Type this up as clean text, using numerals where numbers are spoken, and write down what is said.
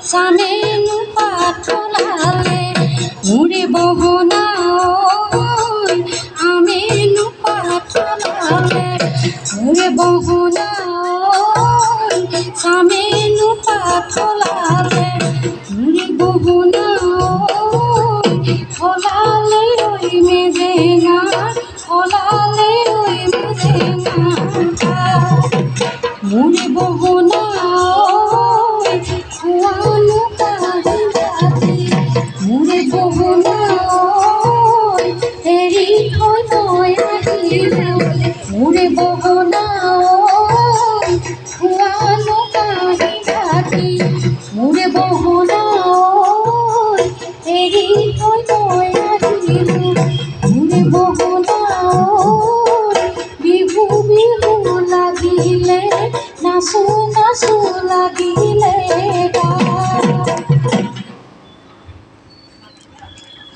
সামেনু পাঠলালে মুড়ে বহনা আমেনু পাঠলালে মুড়ে বহনা সামেনু পাঠলালে মুড়ে বহনা ফলালে ওই মেজেনা ফলালে ওই মেজেনা মুড়ে বহনা খুয়ানো কাহিদাতে মুড়ে বহনা এরি হয় নয় মুড়ে বহনা